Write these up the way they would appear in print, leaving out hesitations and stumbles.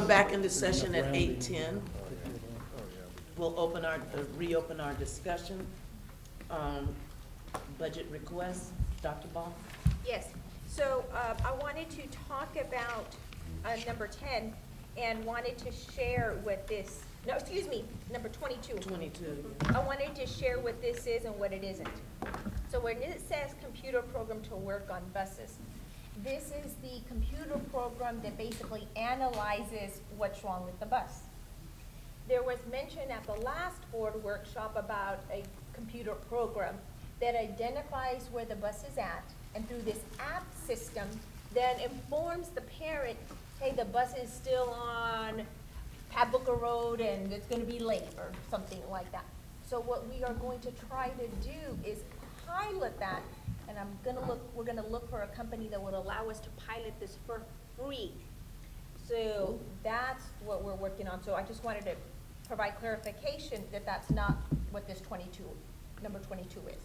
going back into session at 8:10. We'll reopen our discussion. Budget requests, Dr. Ball? Yes, so I wanted to talk about number 10 and wanted to share what this, no, excuse me, number 22. 22. I wanted to share what this is and what it isn't. So when it says computer program to work on buses, this is the computer program that basically analyzes what's wrong with the bus. There was mention at the last board workshop about a computer program that identifies where the bus is at, and through this app system, then informs the parent, hey, the bus is still on Pabuca Road and it's gonna be late, or something like that. So what we are going to try to do is pilot that, and we're gonna look for a company that would allow us to pilot this for free. So that's what we're working on. So I just wanted to provide clarification that that's not what this number 22 is.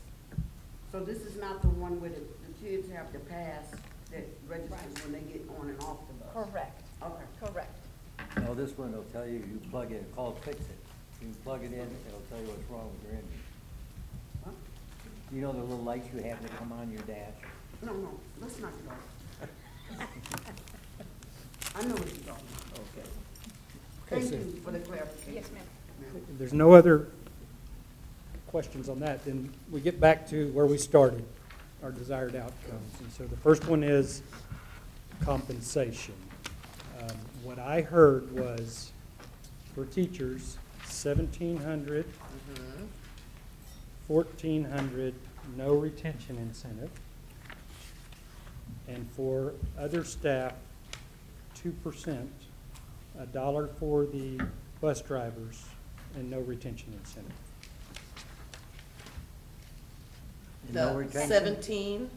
So this is not the one where the kids have to pass that registers when they get on and off the bus? Correct. Okay. Correct. No, this one will tell you, you plug it, called Fix It. You plug it in, it'll tell you what's wrong with your engine. Huh? You know the little lights you have that come on your dash? No, let's not go. I know what you're talking about. Okay. Thank so- you for the clarification. Yes, ma'am. If there's no other questions on that, then we get back to where we started, our desired outcomes. And so the first one is compensation. What I heard was for teachers, 1,700, 1,400, no retention incentive. And for other staff, 2%, $1 for the bus drivers, and no retention incentive. No The retention? 17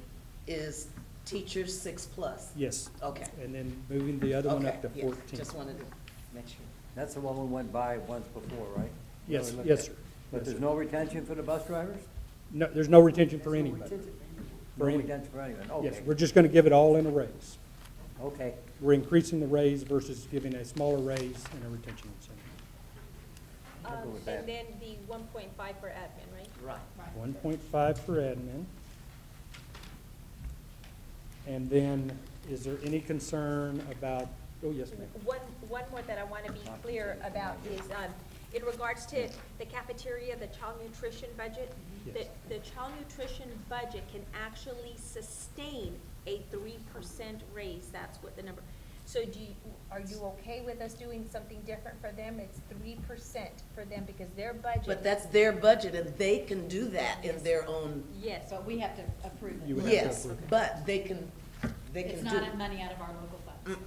is teachers 6+. Yes. Okay. And then moving the other one up to Okay, 14. yes, just wanted to make sure. That's the one we went by once before, right? Yes, We looked yes, at. sir. But Yes, there's sir. no retention for the bus drivers? No, there's no retention for anybody. No For any- retention for anyone, okay. Yes, we're just gonna give it all in a raise. Okay, We're increasing the raise versus giving a smaller raise and a retention incentive. I'll go with that. And then the 1.5 for admin, right? Right. 1.5 for admin. And then, is there any concern about, oh, yes, ma'am. One more that I want to be clear about is, in regards to the cafeteria, the child nutrition budget, Yes. the child nutrition budget can actually sustain a 3% raise. That's what the number. So are you okay with us doing something different for them? It's 3% for them because their budget. But that's their budget, and they can do that in their own, Yes, But we have to approve You it. would have to yes, approve it. but they can It's do not it. money out of our local funds.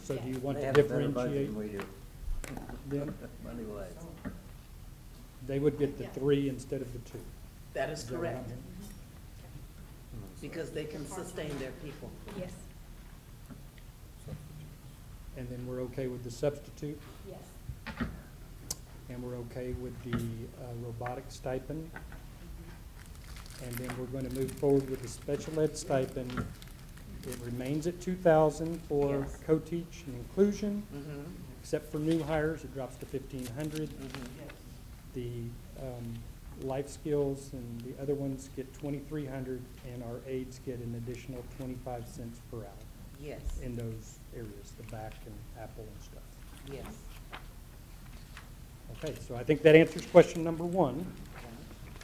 So do you want they to have a better budget differentiate than we do, them? money-wise. They would get the 3 instead of the 2. That is Is that what I'm correct, hearing? because they can sustain their people. yes, And then we're okay with the substitute, Yes. and we're okay with the robotic stipend. And then we're going to move forward with the special ed stipend. It remains at 2,000 for Yes. co-teach and inclusion, Mhm. except for new hires, it drops to 1,500. Mhm. The life skills and the other ones get 2,300, and our aides get an additional 25 cents per hour Yes, in those areas, the back and Apple and stuff. yes. Okay, so I think that answers question number 1.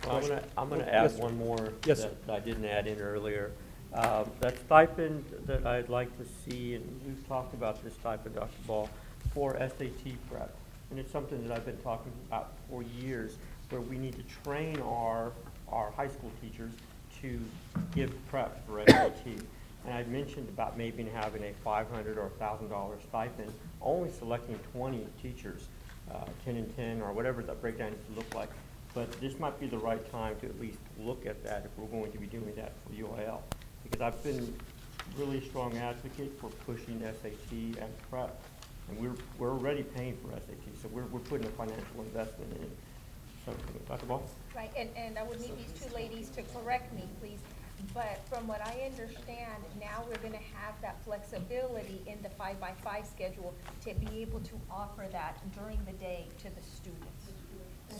Well, I'm gonna Yes, add sir. one more Yes, sir. that I didn't add in earlier. That stipend that I'd like to see, and we've talked about this stipend, Dr. Ball, for SAT prep. And it's something that I've been talking about for years, where we need to train our high school teachers to give prep for SAT. And I mentioned about maybe having a $500 or $1,000 stipend, only selecting 20 teachers, 10 and 10, or whatever that breakdown needs to look like. But this might be the right time to at least look at that if we're going to be doing that for UIL. Because I've been really strong advocate for pushing SAT and prep. And we're already paying for SAT, so we're putting a financial investment in it. So, Dr. Ball? right, and I would need these two ladies to correct me, please. But from what I understand, now we're gonna have that flexibility in the 5x5 schedule to be able to offer that during the day to the students.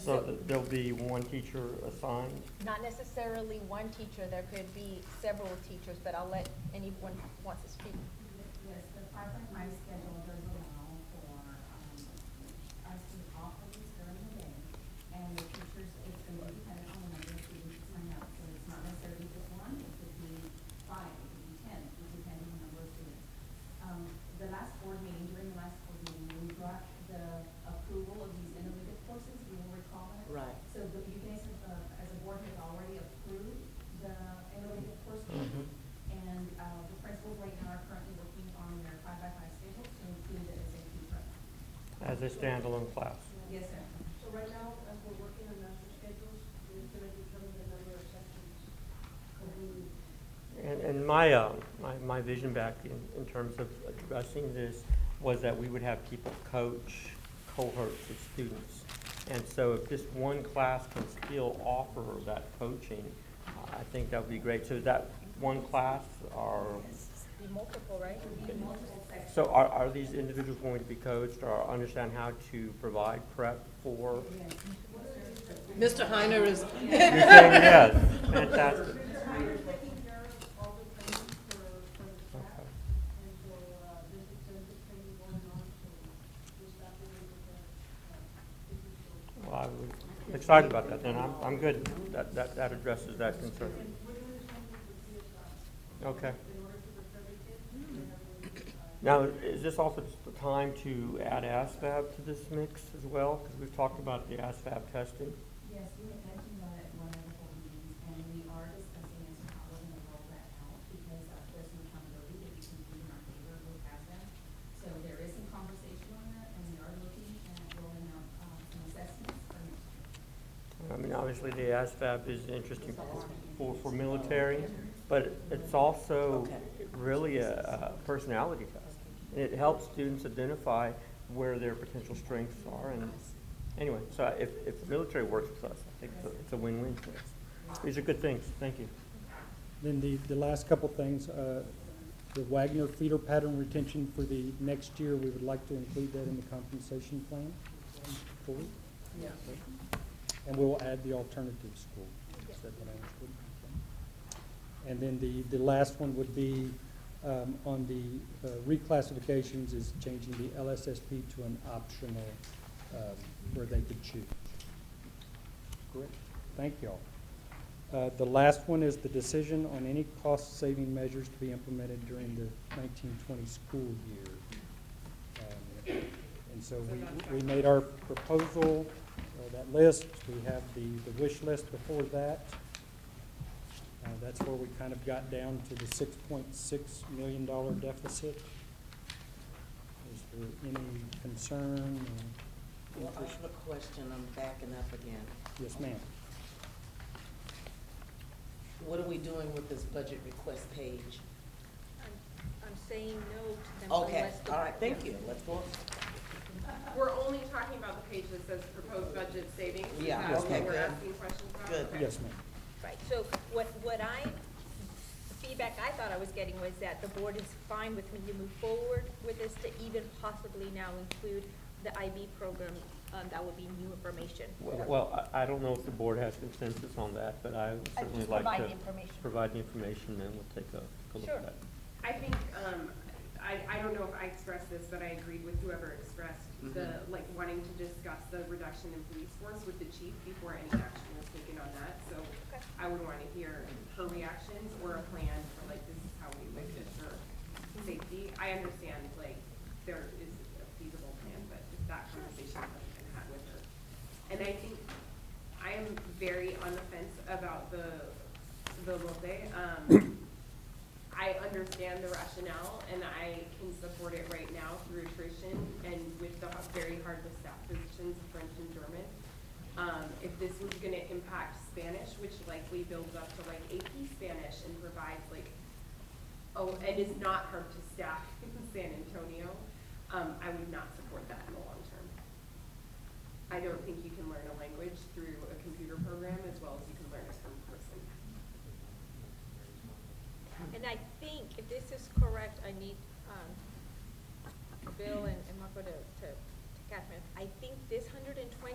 So that there'll be one teacher assigned? Not necessarily one teacher, there could be several teachers, but I'll let anyone who wants to speak. Yes, the 5x5 schedule does allow for us to offer these during the day, and the teachers, it's going to be dependent on the number of students that sign up. So it's not necessarily just one, it could be 5, it could be 10, depending on the number of students. The last board meeting, during the last board meeting, we brought the approval of these innovative courses, you will recall that? Right. So you guys have, as a board, have already approved the innovative course. And the principals right now are currently working on their 5x5 schedules to include the SAT prep. As a standalone class? Yes, sir. So right now, as we're working on master schedules, we're gonna determine the number of sections. And my vision back in terms of addressing this was that we would have people coach cohorts of students. And so if this one class can still offer that coaching, I think that would be great. So that one class are, Be multiple, right? so are these individuals going to be coached or understand how to provide prep for? Mr. Heiner is, You're saying yes, fantastic. We're taking care of all the training for the staff, Okay. and so, there's extensive training going on, so the staff will be able to, Well, I was excited about that, then I'm good. That addresses that concern. we're doing the same thing with CSI. Okay. In order to prepare the kids, they have to, Now, is this also just the time to add ASVAB to this mix as well? Because we've talked about the ASVAB testing. Yes, we had mentioned that at one of the board meetings, and we are discussing as to how we're going to roll that out, because there's some accountability that we can do in our favor with ASVAB. So there is some conversation on that, and we are looking at rolling out some assessments for next year. I mean, obviously, the ASVAB is interesting for military, but it's also really a personality test. And it helps students identify where their potential strengths are. And anyway, so if the military works with us, I think it's a win-win for us. These are good things. Thank you. Then the last couple things, the Wagner feeder pattern retention for the next year, we would like to include that in the compensation plan. Fully. yeah. And we'll add the alternative school. Is that what I understood? And then the last one would be on the reclassifications is changing the LSSP to an optional where they could choose. Great, thank you all. The last one is the decision on any cost-saving measures to be implemented during the 1920 school year. And so we made our proposal, that list. We have the wish list before that. That's where we kind of got down to the $6.6 million deficit. Is there any concern or Well, I interest? have a question, I'm backing up again. Yes, ma'am. What are we doing with this budget request page? I'm saying no to them Okay, unless the. all right, thank you, let's go. We're only talking about the page that says proposed budget savings. Is Yeah, that okay, what we're good. asking questions about? Good. Okay. Yes, ma'am. Right, so the feedback I thought I was getting was that the board is fine with me to move forward with this, to even possibly now include the IB program, that would be new information. Well, I don't know if the board has consensus on that, but I would I certainly just like provide to the information. provide the information, and we'll take a look Sure. at it. I think, I don't know if I expressed this, but I agreed with whoever expressed the, like, wanting to discuss the reduction in police force with the chief before any action was taken on that. So Okay. I would want to hear her reactions or a plan for, like, this is how we would ensure safety. I understand, like, there is a feasible plan, but if that conversation hasn't been had with her. And I think I am very on the fence about the LOPE. I understand the rationale, and I can support it right now through attrition and with the very hard to staff positions, French and German. If this was gonna impact Spanish, which likely builds up to like AP Spanish and provides like, and is not hard to staff in San Antonio, I would not support that in the long term. I don't think you can learn a language through a computer program as well as you can learn it from person. And I think, if this is correct, I need, Bill and Marco to Catherine, I think this 120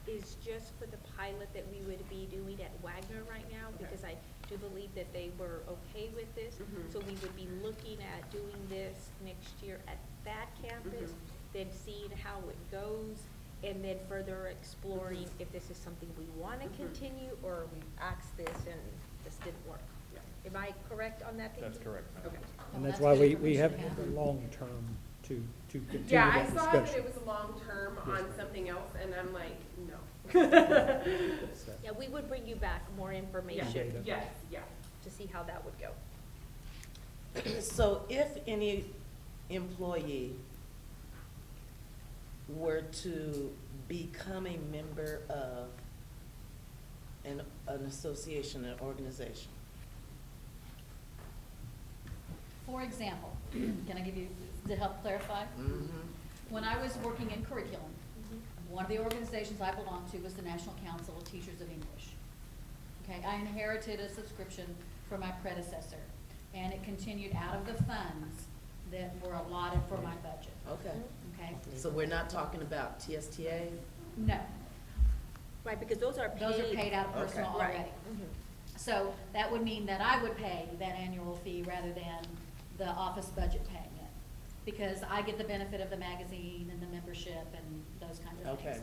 is just for the pilot that we would be doing at Wagner right now, because I do believe that they were okay with this. So we would be looking at doing this next year at that campus, then seeing how it goes, and then further exploring if this is something we want to continue, or we asked this and this didn't work. Am I correct on that thinking? That's correct. Okay. And that's that's why good we have information to the long-term to continue Yeah, I that saw that it discussion. was long-term on something else, and I'm like, no. So, Yeah, we would bring you back more Yeah, information Data. yes, yeah. to see how that would go. So if any employee were to become a member of an association, an organization, For example, can I give you, to help clarify? When I was working in curriculum, one of the organizations I belonged to was the National Council of Teachers of English. Okay, I inherited a subscription from my predecessor, and it continued out of the funds that were allotted for my budget, okay? okay? So we're not talking about TSTA? No, Right, because those are paid. those are paid out of personal Okay. Right. already. So that would mean that I would pay that annual fee rather than the office budget paying it. Because I get the benefit of the magazine and the membership and those kinds of things. Okay.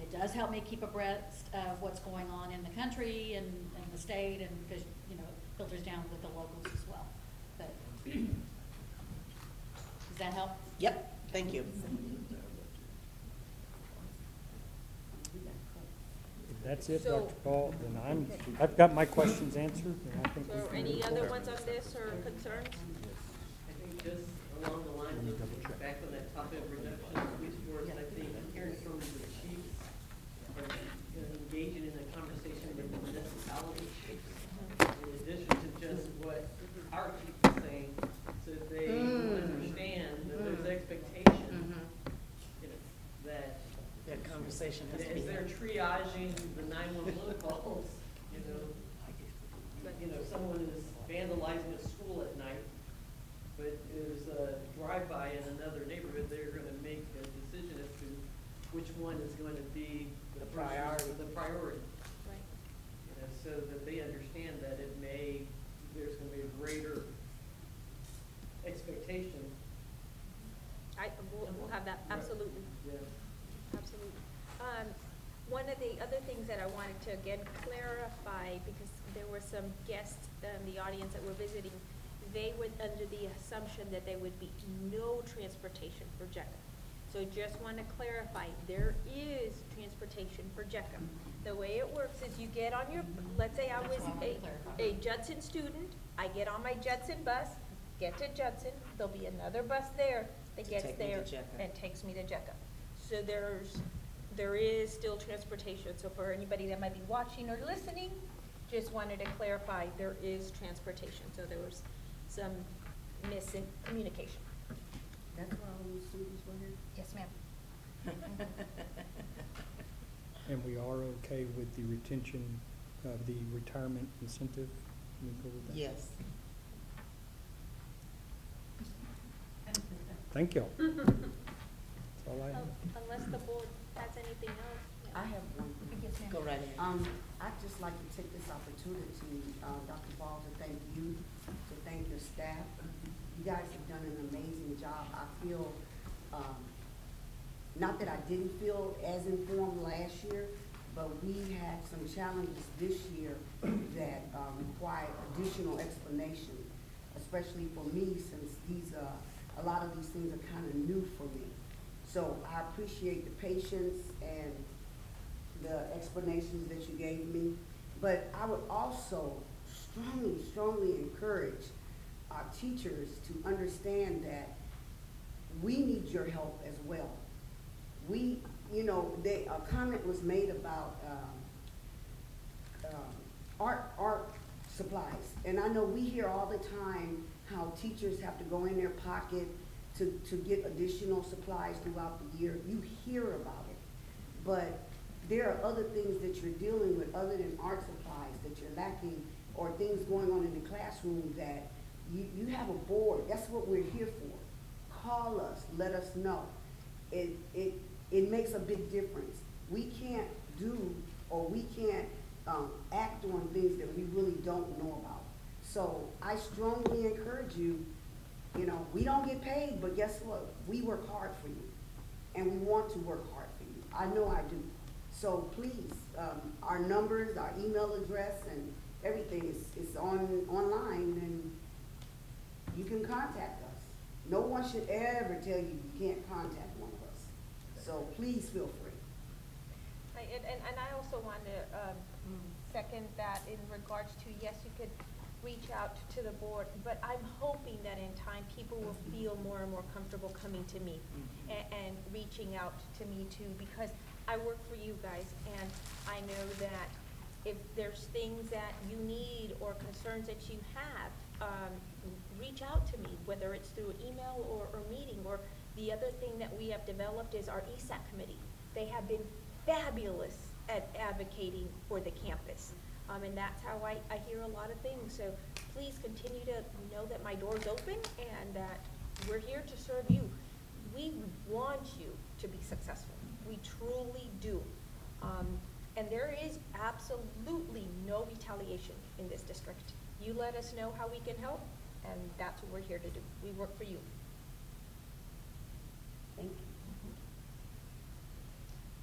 It does help me keep abreast of what's going on in the country and the state, and because, you know, it filters down with the locals as well. But, does that help? Yep, thank you. If that's it, So- Dr. Paul, then I've got my questions answered, and I think we So can any move other forward. ones on this or concerns? I think just along the lines of, back on that topic of reduction of police force, I think hearing from the chiefs or engaging in a conversation with the municipality in addition to just what our chief is saying, so that they understand that there's expectation, you know, that That conversation has to be as they're had. triaging the 911 calls, you know, someone is vandalizing a school at night, but there's a drive-by in another neighborhood, they're gonna make a decision as to which one is going to be The priority. The priority, Right. you know, so that they understand that there's gonna be a greater expectation. We'll have that, absolutely. Yeah. Absolutely. One of the other things that I wanted to again clarify, because there were some guests in the audience that were visiting, they were under the assumption that there would be no transportation for JECA. So just want to clarify, there is transportation for JECA. The way it works is you get on your, let's say I was That's what I wanted to clarify. a Judson student, I get on my Judson bus, get to Judson, there'll be another bus there that To gets take me to there JECA. and takes me to JECA. So there is still transportation. So for anybody that might be watching or listening, just wanted to clarify, there is transportation. So there was some missing communication. That's why all those students were here? Yes, ma'am. And we are okay with the retention of the retirement incentive? Can we go with that? Yes. Thank you. That's all I have. Unless the board has anything else. I have one. Yes, ma'am. Go right ahead. I'd just like to take this opportunity, Dr. Ball, to thank you, to thank your staff. You guys have done an amazing job. I feel, not that I didn't feel as informed last year, but we had some challenges this year that required additional explanation, especially for me, since a lot of these things are kind of new for me. So I appreciate the patience and the explanations that you gave me. But I would also strongly, strongly encourage our teachers to understand that we need your help as well. We, a comment was made about art supplies. And I know we hear all the time how teachers have to go in their pocket to get additional supplies throughout the year. You hear about it. But there are other things that you're dealing with other than art supplies that you're lacking, or things going on in the classroom that You have a board, that's what we're here for. Call us, let us know. It makes a big difference. We can't do, or we can't, act on things that we really don't know about. So I strongly encourage you, you know, we don't get paid, but guess what? We work hard for you, and we want to work hard for you. I know I do. So please, our numbers, our email address, and everything is online, and you can contact us. No one should ever tell you you can't contact one of us. So please feel free. And I also want to second that in regards to, yes, you could reach out to the board, but I'm hoping that in time, people will feel more and more comfortable coming to me and reaching out to me too, because I work for you guys, and I know that if there's things that you need or concerns that you have, reach out to me, whether it's through email or meeting. Or the other thing that we have developed is our ESAC committee. They have been fabulous at advocating for the campus. And that's how I hear a lot of things. So please continue to know that my door's open and that we're here to serve you. We want you to be successful. We truly do. And there is absolutely no retaliation in this district. You let us know how we can help, and that's what we're here to do. We work for you. Thank you.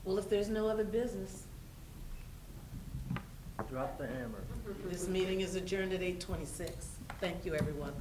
Well, if there's no other business, Drop the hammer. this meeting is adjourned at 8:26. Thank you, everyone.